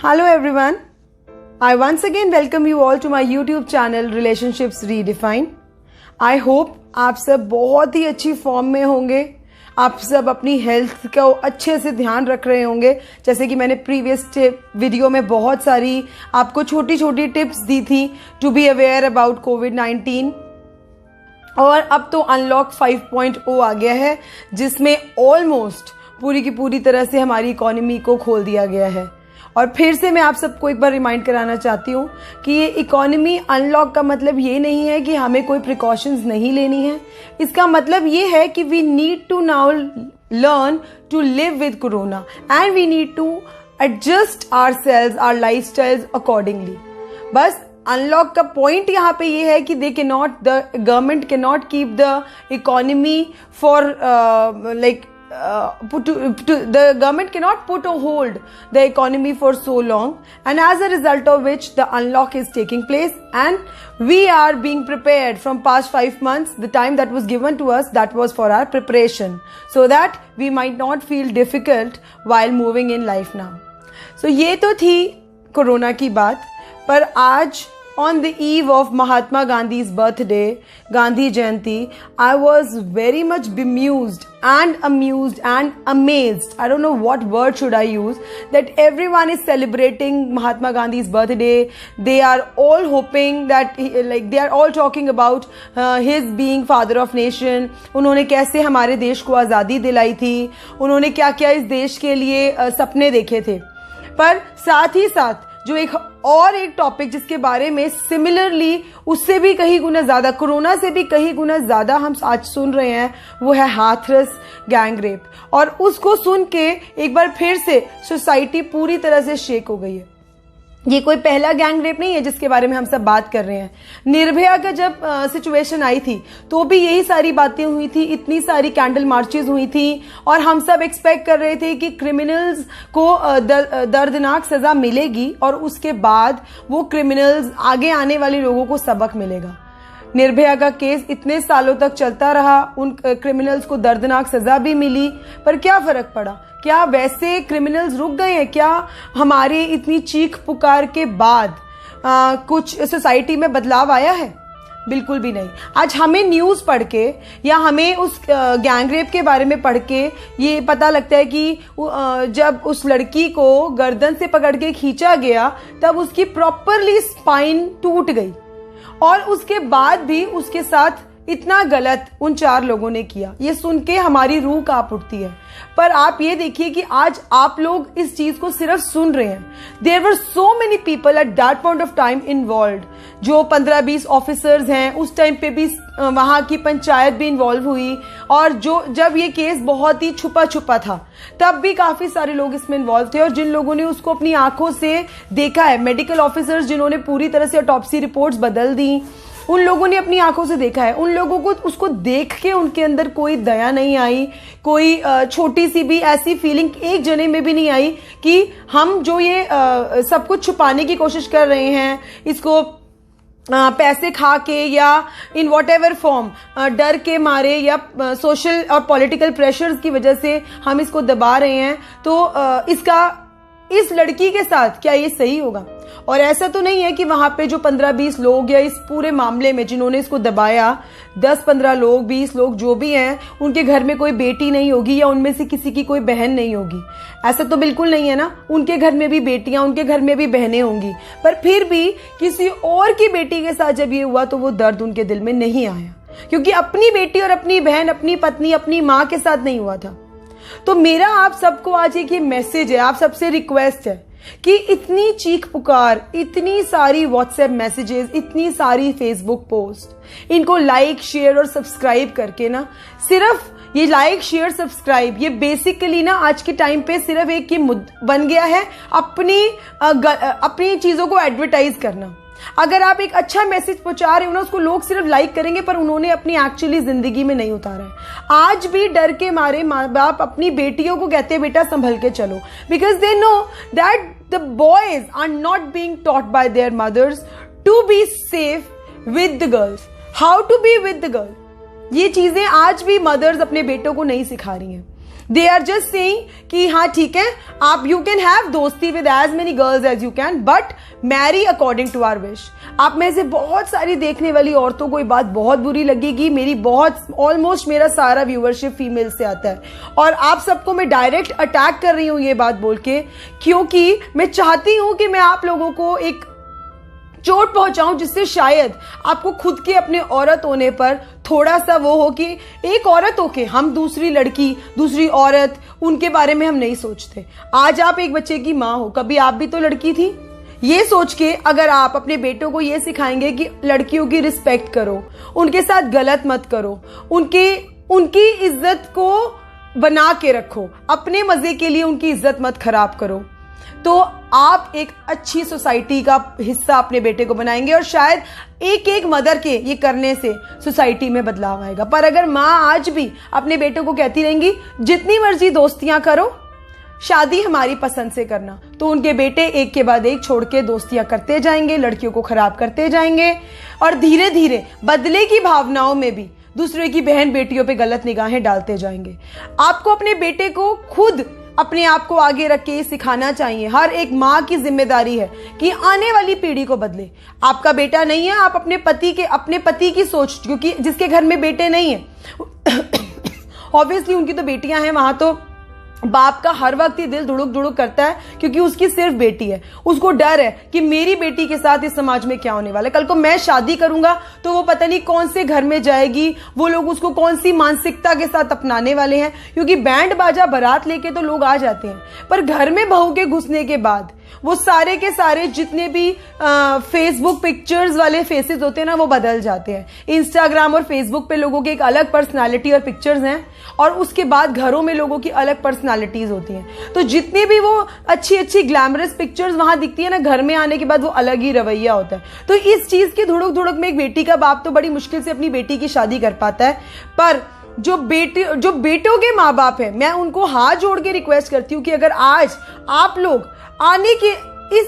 Hello everyone. I once again welcome you all to my YouTube channel Relationships Redefined. I hope आप सब बहुत ही अच्छी form में होंगे. आप सब अपनी हेल्थ का अच्छे से ध्यान रख रहे होंगे. जैसे कि मैंने प्रीवियस वीडियो में बहुत सारी आपको छोटी छोटी टिप्स दी थी टू बी अवेयर अबाउट कोविड-19. और अब तो अनलॉक 5.0 आ गया है, जिसमें ऑलमोस्ट पूरी की पूरी तरह से हमारी इकोनॉमी को खोल दिया गया है. और फिर से मैं आप सबको एक बार रिमाइंड कराना चाहती हूँ कि ये इकोनॉमी अनलॉक का मतलब ये नहीं है कि हमें कोई प्रिकॉशंस नहीं लेनी है. इसका मतलब ये है कि we need to now learn to live with corona and we need to adjust ourselves, our lifestyles accordingly. बस अनलॉक का पॉइंट यहाँ पे ये है कि the government can not keep the economy for the government cannot put a hold the economy for so long, and as a result of which the unlock is taking place, and we are being prepared from past 5 months. The time that was given to us, that was for our preparation, so that we might not feel difficult while moving in life now. So ये तो थी corona की बात. पर आज on the eve of Mahatma Gandhi's birthday, Gandhi Jayanti, I was very much bemused and amused and amazed. I don't know what word should I use, that everyone is celebrating Mahatma Gandhi's birthday. They are all hoping that they are all talking about his being father of nation. उन्होंने कैसे हमारे देश को आज़ादी दिलाई थी, उन्होंने क्या क्या इस देश के लिए सपने देखे थे. पर साथ ही साथ जो एक टॉपिक जिसके बारे में सिमिलरली उससे भी कहीं गुना ज्यादा, कोरोना से भी कहीं गुना ज्यादा हम आज सुन रहे हैं, वो है हाथरस गैंग रेप. और उसको सुन के एक बार फिर से सोसाइटी पूरी तरह से शेक हो गई है. ये कोई पहला गैंग रेप नहीं है जिसके बारे में हम सब बात कर रहे हैं. निर्भया का जब सिचुएशन आई थी तो भी यही सारी बातें हुई थी, इतनी सारी कैंडल मार्चेस हुई थी और हम सब एक्सपेक्ट कर रहे थे कि क्रिमिनल्स को दर्दनाक सजा मिलेगी और उसके बाद वो क्रिमिनल्स आगे आने वाले लोगों को सबक मिलेगा. निर्भया का केस इतने सालों तक चलता रहा, उन क्रिमिनल्स को दर्दनाक सजा भी मिली, पर क्या फर्क पड़ा? क्या वैसे क्रिमिनल्स रुक गए हैं? क्या हमारे इतनी चीख पुकार के बाद कुछ सोसाइटी में बदलाव आया है? बिल्कुल भी नहीं. आज हमें न्यूज पढ़ के या हमें उस गैंग रेप के बारे में पढ़ के ये पता लगता है कि जब उस लड़की को गर्दन से पकड़ के खींचा गया तब उसकी प्रॉपरली स्पाइन टूट गई, और उसके बाद भी उसके साथ इतना गलत उन 4 लोगों ने किया. ये सुन के हमारी रूह कांप उठती है. पर आप ये देखिए कि आज आप लोग इस चीज को सिर्फ सुन रहे हैं. There were so many people at that point of time involve. जो 15-20 ऑफिसर्स हैं, उस टाइम पे भी वहां की पंचायत भी इन्वॉल्व हुई, और जब ये केस बहुत ही छुपा छुपा था तब भी काफी सारे लोग इसमें इन्वॉल्व थे. और जिन लोगों ने उसको अपनी आंखों से देखा है, मेडिकल ऑफिसर्स जिन्होंने पूरी तरह से ऑटोप्सी रिपोर्ट्स बदल दी, उन लोगों ने अपनी आंखों से देखा है. उन लोगों को उसको देख के उनके अंदर कोई दया नहीं आई, कोई छोटी सी भी ऐसी फीलिंग एक जने में भी नहीं आई कि हम जो ये सब कुछ छुपाने की कोशिश कर रहे हैं, इसको पैसे खा के या इन वॉट एवर फॉर्म डर के मारे या सोशल और पॉलिटिकल प्रेशर्स की वजह से हम इसको दबा रहे हैं, तो इस लड़की के साथ क्या ये सही होगा? और ऐसा तो नहीं है कि वहां पे जो 15-20 लोग या इस पूरे मामले में जिन्होंने इसको दबाया, 10-15 लोग, 20 लोग जो भी हैं, उनके घर में कोई बेटी नहीं होगी या उनमें से किसी की कोई बहन नहीं होगी. ऐसा तो बिल्कुल नहीं है ना. उनके घर में भी बेटियां, उनके घर में भी बहनें होंगी. पर फिर भी किसी और की बेटी के साथ जब ये हुआ तो वो दर्द उनके दिल में नहीं आया, क्योंकि अपनी बेटी और अपनी बहन, अपनी पत्नी, अपनी माँ के साथ नहीं हुआ था. तो मेरा आप सबको आज एक ये मैसेज है, आप सबसे रिक्वेस्ट है कि इतनी चीख पुकार, इतनी सारी व्हाट्सएप मैसेजेस, इतनी सारी फेसबुक पोस्ट, इनको लाइक, शेयर और सब्सक्राइब करके ना, सिर्फ ये लाइक, शेयर, सब्सक्राइब, ये बेसिकली ना आज के टाइम पे सिर्फ एक ये बन गया है अपनी चीजों को एडवर्टाइज करना. अगर आप एक अच्छा मैसेज पहुंचा रहे हो ना, उसको लोग सिर्फ लाइक करेंगे, पर उन्होंने अपनी एक्चुअली जिंदगी में नहीं उतारा है. आज भी डर के मारे माँ बाप अपनी बेटियों को कहते हैं बेटा संभल के चलो, because they know that the boys are not being taught by their mothers to be safe with the girls, how to be with the girl. ये चीजें आज भी मदर्स अपने बेटों को नहीं सिखा रही हैं. दे आर जस्ट सेइंग कि हाँ ठीक है, आप यू कैन हैव दोस्ती with as many girls as you can, but marry according to our wish. आप में से बहुत सारी देखने वाली औरतों को ये बात बहुत बुरी लगेगी। मेरी बहुत ऑलमोस्ट मेरा सारा व्यूअरशिप फीमेल से आता है, और आप सबको मैं डायरेक्ट अटैक कर रही हूं ये बात बोल के, क्योंकि मैं चाहती हूं कि मैं आप लोगों को एक चोट पहुंचाऊं जिससे शायद आपको खुद के अपने औरत होने पर थोड़ा सा वो हो कि एक औरत होके हम दूसरी लड़की, दूसरी औरत, उनके बारे में हम नहीं सोचते। आज आप एक बच्चे की माँ हो, कभी आप भी तो लड़की थी। ये सोच के अगर आप अपने बेटों को ये सिखाएंगे कि लड़कियों की रिस्पेक्ट करो, उनके साथ गलत मत करो, उनकी इज्जत को बना के रखो, अपने मजे के लिए उनकी इज्जत मत खराब करो, तो आप एक अच्छी सोसाइटी का हिस्सा अपने बेटे को बनाएंगे। और शायद एक एक मदर के ये करने से सोसाइटी में बदलाव आएगा। पर अगर माँ आज भी अपने बेटों को कहती रहेंगी जितनी मर्जी दोस्तियां करो, शादी हमारी पसंद से करना, तो उनके बेटे एक के बाद एक छोड़ के दोस्तियां करते जाएंगे, लड़कियों को खराब करते जाएंगे, और धीरे धीरे बदले की भावनाओं में भी दूसरे की बहन बेटियों पे गलत निगाहें डालते जाएंगे। आपको अपने बेटे को खुद अपने आप को आगे रख के सिखाना चाहिए। हर एक माँ की जिम्मेदारी है कि आने वाली पीढ़ी को बदले। आपका बेटा नहीं है, आप अपने पति की सोच, क्योंकि जिसके घर में बेटे नहीं है ऑब्वियसली उनकी तो बेटियां हैं, वहां तो बाप का हर वक्त ही दिल धुड़ुक धुड़ुक करता है, क्योंकि उसकी सिर्फ बेटी है। उसको डर है कि मेरी बेटी के साथ इस समाज में क्या होने वाला है, कल को मैं शादी करूंगा तो वो पता नहीं कौन से घर में जाएगी, वो लोग उसको कौन सी मानसिकता के साथ अपनाने वाले हैं। क्योंकि बैंड बाजा बारात लेके तो लोग आ जाते हैं, पर घर में बहू के घुसने के बाद वो सारे के सारे जितने भी फेसबुक पिक्चर्स वाले फेसेस होते हैं ना, वो बदल जाते हैं। इंस्टाग्राम और फेसबुक पे लोगों की एक अलग पर्सनालिटी और पिक्चर्स हैं, और उसके बाद घरों में लोगों की अलग पर्सनालिटीज होती हैं। तो जितनी भी वो अच्छी अच्छी ग्लैमरस पिक्चर्स वहां दिखती है ना, घर में आने के बाद वो अलग ही रवैया होता है। तो इस चीज की धुड़क धुड़क में एक बेटी का बाप तो बड़ी मुश्किल से अपनी बेटी की शादी कर पाता है। पर जो बेटों के माँ बाप है, मैं उनको हाथ जोड़ के रिक्वेस्ट करती हूँ कि अगर आज आप लोग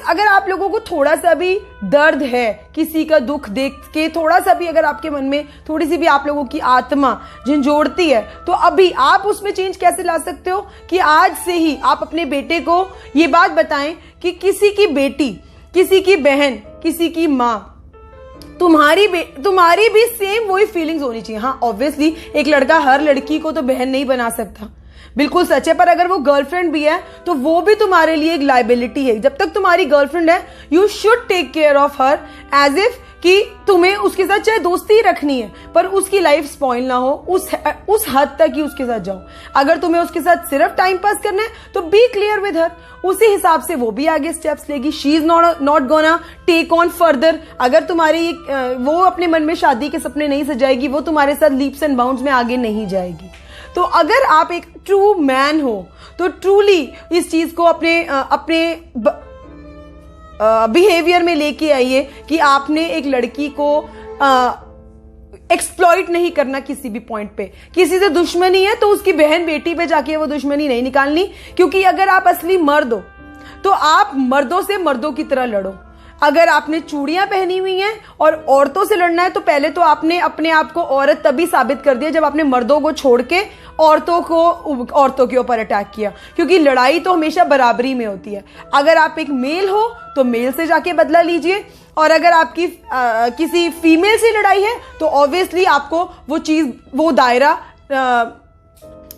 अगर आप लोगों को थोड़ा सा भी दर्द है, किसी का दुख देख के थोड़ा सा भी अगर आपके मन में थोड़ी सी भी आप लोगों की आत्मा झंझोड़ती है, तो अभी आप उसमें चेंज कैसे ला सकते हो कि आज से ही आप अपने बेटे को ये बात बताएं कि किसी की बेटी, किसी की बहन, किसी की माँ, तुम्हारी भी सेम वही फीलिंग्स होनी चाहिए। हाँ ऑब्वियसली एक लड़का हर लड़की को तो बहन नहीं बना सकता, बिल्कुल सच है, पर अगर वो गर्लफ्रेंड भी है तो वो भी तुम्हारे लिए एक लाइबिलिटी है। जब तक तुम्हारी गर्लफ्रेंड है, you should take care of her as if कि तुम्हें उसके साथ चाहे दोस्ती रखनी है, पर उसकी लाइफ स्पॉइल ना हो, उस हद तक ही उसके साथ जाओ। अगर तुम्हें उसके साथ सिर्फ टाइम पास करना है तो बी क्लियर विद हर, उसी हिसाब से वो भी आगे स्टेप्स लेगी। She is not gonna take on further. अगर तुम्हारी वो अपने मन में शादी के सपने नहीं सजाएगी, वो तुम्हारे साथ लीप्स एंड बाउंड्स में आगे नहीं जाएगी। तो अगर आप एक ट्रू मैन हो तो ट्रूली इस चीज को अपने बिहेवियर में लेके आइए कि आपने एक लड़की को एक्सप्लॉइट नहीं करना किसी भी पॉइंट पे। किसी से दुश्मनी है तो उसकी बहन बेटी पे जाके वो दुश्मनी नहीं निकालनी, क्योंकि अगर आप असली मर्द हो तो आप मर्दों से मर्दों की तरह लड़ो। अगर आपने चूड़ियां पहनी हुई हैं और औरतों से लड़ना है, तो पहले तो आपने अपने आप को औरत तभी साबित कर दिया जब आपने मर्दों को छोड़ के औरतों के ऊपर अटैक किया, क्योंकि लड़ाई तो हमेशा बराबरी में होती है। अगर आप एक मेल हो तो मेल से जाके बदला लीजिए, और अगर आपकी किसी फीमेल से लड़ाई है तो ऑब्वियसली आपको वो दायरा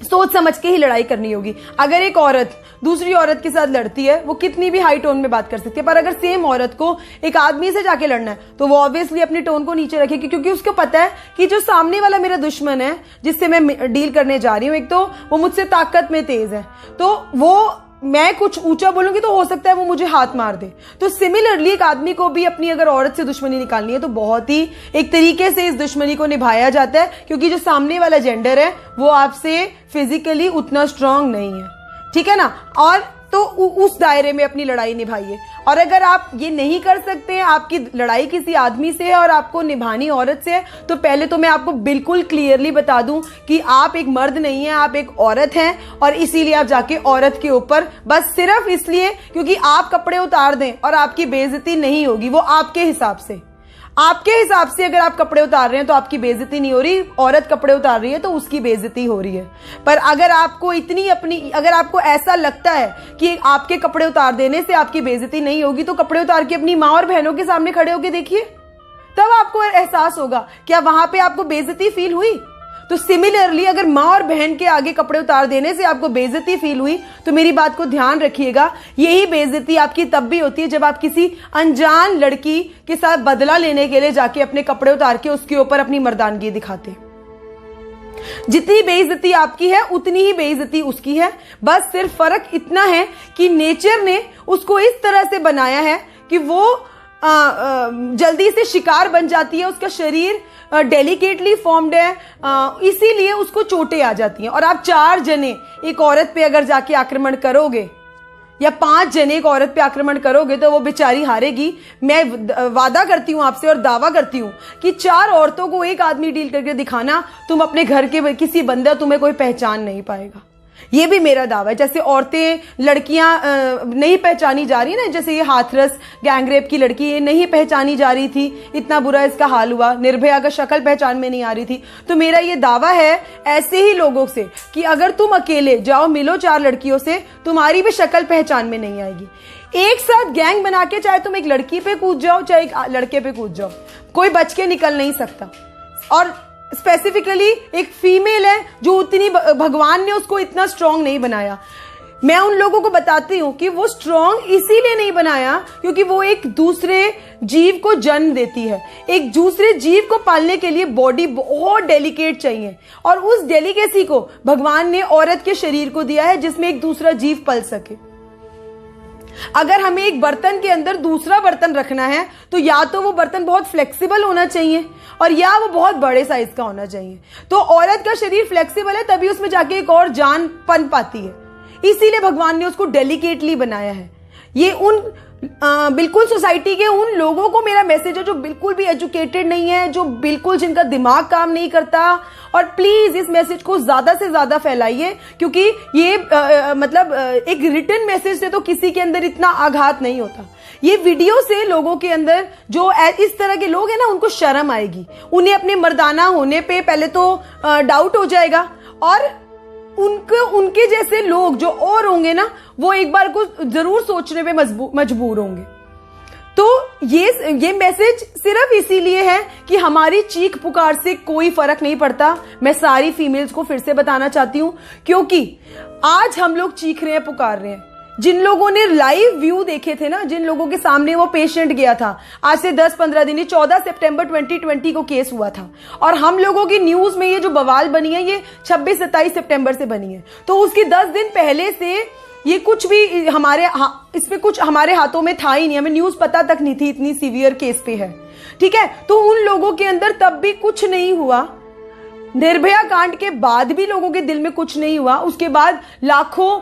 सोच समझ के ही लड़ाई करनी होगी। अगर एक औरत दूसरी औरत के साथ लड़ती है, वो कितनी भी हाई टोन में बात कर सकती है, पर अगर सेम औरत को एक आदमी से जाके लड़ना है तो वो ऑब्वियसली अपनी टोन को नीचे रखेगी, क्योंकि उसको पता है कि जो सामने वाला मेरा दुश्मन है जिससे मैं डील करने जा रही हूँ, एक तो वो मुझसे ताकत में तेज है, तो वो मैं कुछ ऊंचा बोलूंगी तो हो सकता है वो मुझे हाथ मार दे। तो सिमिलरली एक आदमी को भी अपनी अगर औरत से दुश्मनी निकालनी है तो बहुत ही एक तरीके से इस दुश्मनी को निभाया जाता है, क्योंकि जो सामने वाला जेंडर है वो आपसे फिजिकली उतना स्ट्रांग नहीं है, ठीक है ना। और तो उस दायरे में अपनी लड़ाई निभाइए। और अगर आप ये नहीं कर सकते हैं, आपकी लड़ाई किसी आदमी से है और आपको निभानी औरत से है, तो पहले तो मैं आपको बिल्कुल क्लियरली बता दूं कि आप एक मर्द नहीं है, आप एक औरत हैं, और इसीलिए आप जाके औरत के ऊपर बस सिर्फ इसलिए क्योंकि आप कपड़े उतार दें और आपकी बेइज्जती नहीं होगी, वो आपके हिसाब से। आपके हिसाब से अगर आप कपड़े उतार रहे हैं तो आपकी बेइज्जती नहीं हो रही, औरत कपड़े उतार रही है तो उसकी बेइज्जती हो रही है। पर अगर आपको ऐसा लगता है कि आपके कपड़े उतार देने से आपकी बेइज्जती नहीं होगी, तो कपड़े उतार के अपनी माँ और बहनों के सामने खड़े होकर देखिए, तब आपको एहसास होगा क्या वहां पे आपको बेइज्जती फील हुई। तो सिमिलरली अगर माँ और बहन के आगे कपड़े उतार देने से आपको बेइज्जती फील हुई, तो मेरी बात को ध्यान रखिएगा, यही बेइज्जती आपकी तब भी होती है जब आप किसी अनजान लड़की के साथ बदला लेने के लिए जाके अपने कपड़े उतार के उसके ऊपर अपनी मर्दानगी दिखाते। जितनी बेइज्जती आपकी है उतनी ही बेइज्जती उसकी है। बस सिर्फ फर्क इतना है कि नेचर ने उसको इस तरह से बनाया है कि वो जल्दी से शिकार बन जाती है, उसका शरीर डेलिकेटली फॉर्म्ड है, इसीलिए उसको चोटें आ जाती हैं। और आप 4 जने एक औरत पे अगर जाके आक्रमण करोगे या 5 जने एक औरत पे आक्रमण करोगे तो वो बेचारी हारेगी। मैं वादा करती हूं आपसे और दावा करती हूं कि 4 औरतों को एक आदमी डील करके दिखाना, तुम अपने घर के किसी बंदा तुम्हें कोई पहचान नहीं पाएगा। ये भी मेरा दावा है। जैसे औरतें, लड़कियां नहीं पहचानी जा रही ना, जैसे ये हाथरस गैंगरेप की लड़की ये नहीं पहचानी जा रही थी, इतना बुरा इसका हाल हुआ, निर्भया का शक्ल पहचान में नहीं आ रही थी। तो मेरा ये दावा है ऐसे ही लोगों से कि अगर तुम अकेले जाओ मिलो 4 लड़कियों से, तुम्हारी भी शक्ल पहचान में नहीं आएगी। एक साथ गैंग बना के चाहे तुम एक लड़की पे कूद जाओ चाहे एक लड़के पे कूद जाओ, कोई बच के निकल नहीं सकता। और स्पेसिफिकली एक फीमेल है जो उतनी, भगवान ने उसको इतना स्ट्रांग नहीं बनाया। मैं उन लोगों को बताती हूं कि वो स्ट्रांग इसीलिए नहीं बनाया क्योंकि वो एक दूसरे जीव को जन्म देती है। एक दूसरे जीव को पालने के लिए बॉडी बहुत डेलिकेट चाहिए, और उस डेलिकेसी को भगवान ने औरत के शरीर को दिया है जिसमें एक दूसरा जीव पल सके। अगर हमें एक बर्तन के अंदर दूसरा बर्तन रखना है तो या तो वो बर्तन बहुत फ्लेक्सिबल होना चाहिए और या वो बहुत बड़े साइज का होना चाहिए। तो औरत का शरीर फ्लेक्सिबल है तभी उसमें जाके एक और जान पन पाती है, इसीलिए भगवान ने उसको डेलिकेटली बनाया है। ये उन बिल्कुल सोसाइटी के उन लोगों को मेरा मैसेज है जो बिल्कुल भी एजुकेटेड नहीं है, जो बिल्कुल जिनका दिमाग काम नहीं करता। और प्लीज इस मैसेज को ज्यादा से ज्यादा फैलाइए, क्योंकि ये एक रिटन मैसेज से तो किसी के अंदर इतना आघात नहीं होता। ये वीडियो से लोगों के अंदर, जो इस तरह के लोग हैं ना, उनको शर्म आएगी, उन्हें अपने मर्दाना होने पे पहले तो डाउट हो जाएगा, और उनके जैसे लोग जो और होंगे ना, वो एक बार को जरूर सोचने पे मजबूर होंगे। तो ये मैसेज सिर्फ इसीलिए है कि हमारी चीख पुकार से कोई फर्क नहीं पड़ता। मैं सारी फीमेल्स को फिर से बताना चाहती हूं, क्योंकि आज हम लोग चीख रहे हैं, पुकार रहे हैं। जिन लोगों ने लाइव व्यू देखे थे ना, जिन लोगों के सामने वो पेशेंट गया था, आज से 10-15 दिन, 14 सितंबर 2020 को केस हुआ था, और हम लोगों की न्यूज में ये जो बवाल बनी है ये 26-27 सितंबर से बनी है। तो उसकी 10 दिन पहले से ये कुछ भी इसमें कुछ हमारे हाथों में था ही नहीं, हमें न्यूज पता तक नहीं थी, इतनी सीवियर केस पे है। ठीक है, तो उन लोगों के अंदर तब भी कुछ नहीं हुआ। निर्भया कांड के बाद भी लोगों के दिल में कुछ नहीं हुआ। उसके बाद लाखों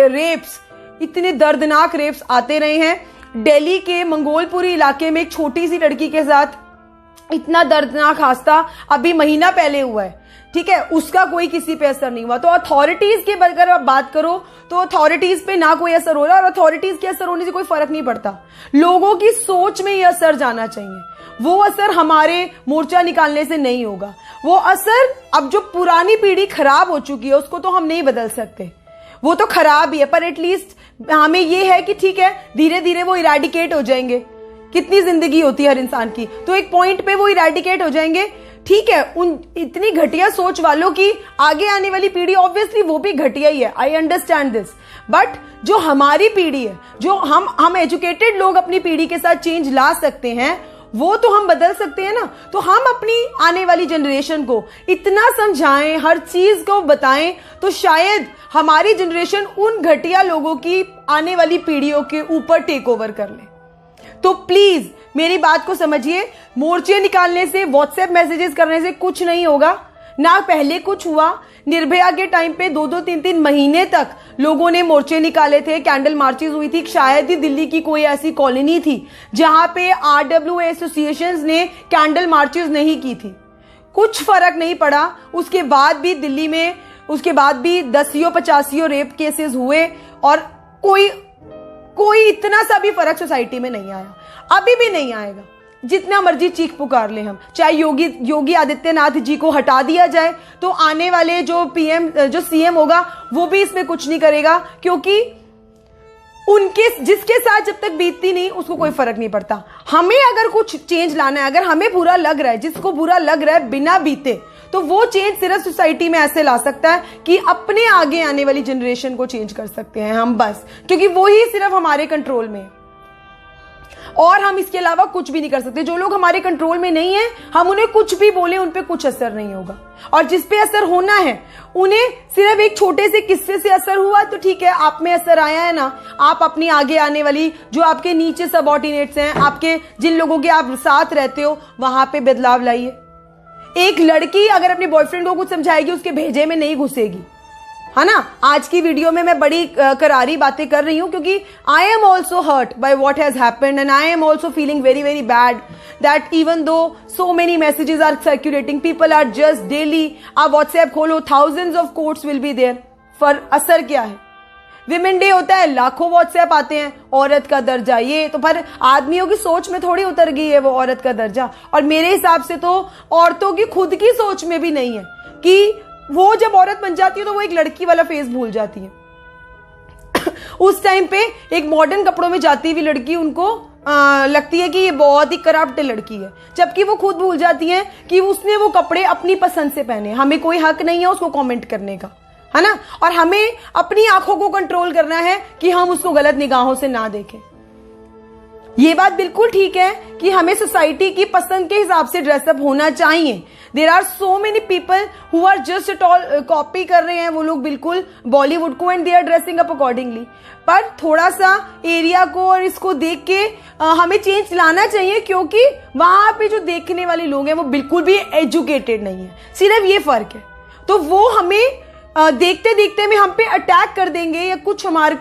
रेप्स, इतने दर्दनाक रेप्स आते रहे हैं। दिल्ली के मंगोलपुरी इलाके में एक छोटी सी लड़की के साथ इतना दर्दनाक हादसा अभी महीना पहले हुआ है। ठीक है, उसका कोई किसी पे असर नहीं हुआ। तो अथॉरिटीज के अगर आप बात करो तो अथॉरिटीज पे ना कोई असर हो रहा, और अथॉरिटीज के असर होने से कोई फर्क नहीं पड़ता। लोगों की सोच में यह असर जाना चाहिए। वो असर हमारे मोर्चा निकालने से नहीं होगा। वो असर, अब जो पुरानी पीढ़ी खराब हो चुकी है उसको तो हम नहीं बदल सकते, वो तो खराब ही है, पर एटलीस्ट हमें ये है कि ठीक है, धीरे धीरे वो इरेडिकेट हो जाएंगे। कितनी जिंदगी होती है हर इंसान की, तो एक पॉइंट पे वो इरेडिकेट हो जाएंगे। ठीक है, उन इतनी घटिया सोच वालों की आगे आने वाली पीढ़ी ऑब्वियसली वो भी घटिया ही है, आई अंडरस्टैंड दिस, बट जो हमारी पीढ़ी है, जो हम एजुकेटेड लोग अपनी पीढ़ी के साथ चेंज ला सकते हैं, वो तो हम बदल सकते हैं ना। तो हम अपनी आने वाली जनरेशन को इतना समझाएं, हर चीज को बताएं, तो शायद हमारी जनरेशन उन घटिया लोगों की आने वाली पीढ़ियों के ऊपर टेक ओवर कर ले। तो प्लीज मेरी बात को समझिए, मोर्चे निकालने से, व्हाट्सएप मैसेजेस करने से कुछ नहीं होगा। ना पहले कुछ हुआ, निर्भया के टाइम पे 2-2, 3-3 महीने तक लोगों ने मोर्चे निकाले थे, कैंडल मार्चेस हुई थी। शायद ही दिल्ली की कोई ऐसी कॉलोनी थी जहां पे RWA एसोसिएशंस ने कैंडल मार्चेस नहीं की थी। कुछ फर्क नहीं पड़ा। उसके बाद भी दिल्ली में, उसके बाद भी 10-50 रेप केसेस हुए, और कोई इतना सा भी फर्क सोसाइटी में नहीं आया, अभी भी नहीं आएगा। जितना मर्जी चीख पुकार ले हम, चाहे योगी आदित्यनाथ जी को हटा दिया जाए तो आने वाले जो सीएम होगा वो भी इसमें कुछ नहीं करेगा, क्योंकि जिसके साथ जब तक बीतती नहीं उसको कोई फर्क नहीं पड़ता। हमें अगर कुछ चेंज लाना है, अगर हमें बुरा लग रहा है, जिसको बुरा लग रहा है बिना बीते, तो वो चेंज सिर्फ सोसाइटी में ऐसे ला सकता है कि अपने आगे आने वाली जनरेशन को चेंज कर सकते हैं हम बस, क्योंकि वो ही सिर्फ हमारे कंट्रोल में है और हम इसके अलावा कुछ भी नहीं कर सकते। जो लोग हमारे कंट्रोल में नहीं है, हम उन्हें कुछ भी बोले उन पे कुछ असर नहीं होगा, और जिस पे असर होना है उन्हें सिर्फ एक छोटे से किस्से से असर हुआ तो ठीक है, आप में असर आया है ना, आप अपनी आगे आने वाली जो आपके नीचे सबऑर्डिनेट्स हैं, आपके जिन लोगों के आप साथ रहते हो, वहां पे बदलाव लाइए। एक लड़की अगर अपने बॉयफ्रेंड को कुछ समझाएगी उसके भेजे में नहीं घुसेगी, है ना। आज की वीडियो में मैं बड़ी करारी बातें कर रही हूं क्योंकि I am also hurt by what has happened and I am also feeling very very bad that even though so many messages are circulating, people are just daily, आप व्हाट्सएप खोलो, thousands of quotes will be there, पर असर क्या है। Women day होता है, लाखों WhatsApp आते हैं, औरत का दर्जा ये, तो पर आदमियों की सोच में थोड़ी उतर गई है वो औरत का दर्जा, और मेरे हिसाब से तो औरतों की खुद की सोच में भी नहीं है कि वो जब औरत बन जाती है तो वो एक लड़की वाला फेस भूल जाती है। उस टाइम पे एक मॉडर्न कपड़ों में जाती हुई लड़की उनको लगती है कि ये बहुत ही करप्ट लड़की है, जबकि वो खुद भूल जाती है कि उसने वो कपड़े अपनी पसंद से पहने। हमें कोई हक नहीं है उसको कमेंट करने का, है ना, और हमें अपनी आंखों को कंट्रोल करना है कि हम उसको गलत निगाहों से ना देखें। ये बात बिल्कुल ठीक है कि हमें सोसाइटी की पसंद के हिसाब से ड्रेसअप होना चाहिए। There are so many people who are just at all copy कर रहे हैं वो लोग बिल्कुल बॉलीवुड को, and they are dressing up accordingly. पर थोड़ा सा एरिया को और इसको देख के हमें चेंज लाना चाहिए, क्योंकि वहां पे जो देखने वाले लोग हैं वो बिल्कुल भी एजुकेटेड नहीं है, सिर्फ ये फर्क है। तो वो हमें देखते देखते में हम पे अटैक कर देंगे या कुछ हमारे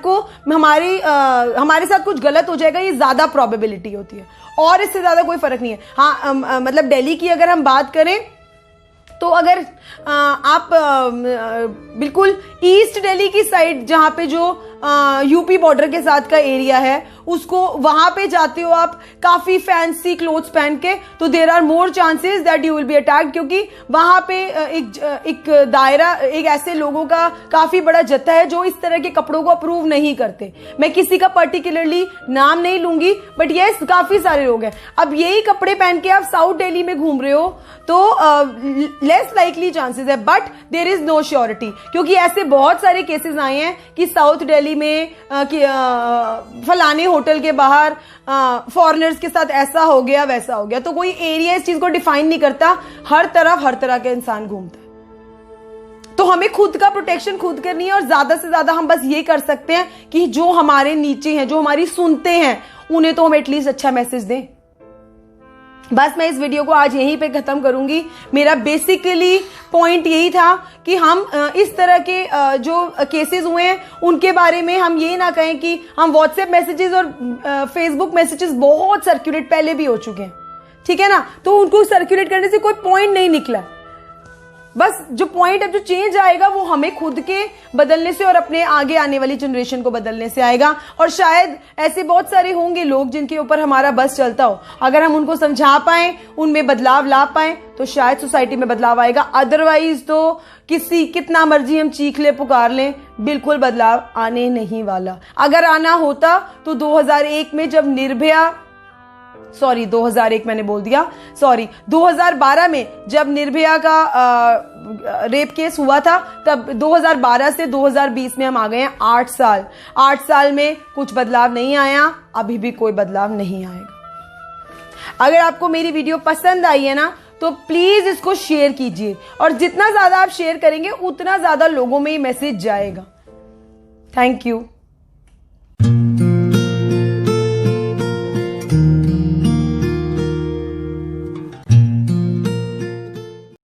साथ कुछ गलत हो जाएगा, ये ज्यादा प्रोबेबिलिटी होती है, और इससे ज्यादा कोई फर्क नहीं है। हाँ, मतलब दिल्ली की अगर हम बात करें तो अगर आप बिल्कुल ईस्ट दिल्ली की साइड, जहां पे जो यूपी बॉर्डर के साथ का एरिया है, उसको वहां पे जाते हो आप काफी फैंसी क्लोथ्स पहन के, तो there are more chances that you will be attacked, क्योंकि वहां पे एक दायरा, एक ऐसे लोगों का काफी बड़ा जत्था है जो इस तरह के कपड़ों को अप्रूव नहीं करते। मैं किसी का पर्टिकुलरली नाम नहीं लूंगी, बट यस काफी सारे लोग हैं। अब यही कपड़े पहन के आप साउथ दिल्ली में घूम रहे हो तो लेस लाइकली चांसेस है, but there is no surety, क्योंकि ऐसे बहुत सारे केसेस आए हैं कि साउथ दिल्ली में फलाने होटल के बाहर फॉरेनर्स के साथ ऐसा हो गया वैसा हो गया। तो कोई एरिया इस चीज को डिफाइन नहीं करता, हर तरह के इंसान घूमता है। तो हमें खुद का प्रोटेक्शन खुद करनी है, और ज्यादा से ज्यादा हम बस ये कर सकते हैं कि जो हमारे नीचे हैं, जो हमारी सुनते हैं, उन्हें तो हम एटलीस्ट अच्छा मैसेज दें। बस मैं इस वीडियो को आज यहीं पे खत्म करूंगी। मेरा बेसिकली पॉइंट यही था कि हम इस तरह के जो केसेस हुए हैं उनके बारे में हम ये ना कहें कि हम व्हाट्सएप मैसेजेस और फेसबुक मैसेजेस बहुत सर्कुलेट पहले भी हो चुके हैं, ठीक है ना, तो उनको सर्कुलेट करने से कोई पॉइंट नहीं निकला। बस जो पॉइंट अब जो चेंज आएगा वो हमें खुद के बदलने से और अपने आगे आने वाली जनरेशन को बदलने से आएगा। और शायद ऐसे बहुत सारे होंगे लोग जिनके ऊपर हमारा बस चलता हो, अगर हम उनको समझा पाए, उनमें बदलाव ला पाए, तो शायद सोसाइटी में बदलाव आएगा। अदरवाइज तो कितना मर्जी हम चीख ले पुकार लें, बिल्कुल बदलाव आने नहीं वाला। अगर आना होता तो 2001 में जब 2001 मैंने बोल दिया, 2012 में जब निर्भया का रेप केस हुआ था, तब 2012 से 2020 में हम आ गए हैं 8 साल। 8 साल में कुछ बदलाव नहीं आया, अभी भी कोई बदलाव नहीं आएगा। अगर आपको मेरी वीडियो पसंद आई है ना, तो प्लीज इसको शेयर कीजिए, और जितना ज्यादा आप शेयर करेंगे उतना ज्यादा लोगों में ये मैसेज जाएगा। Thank you.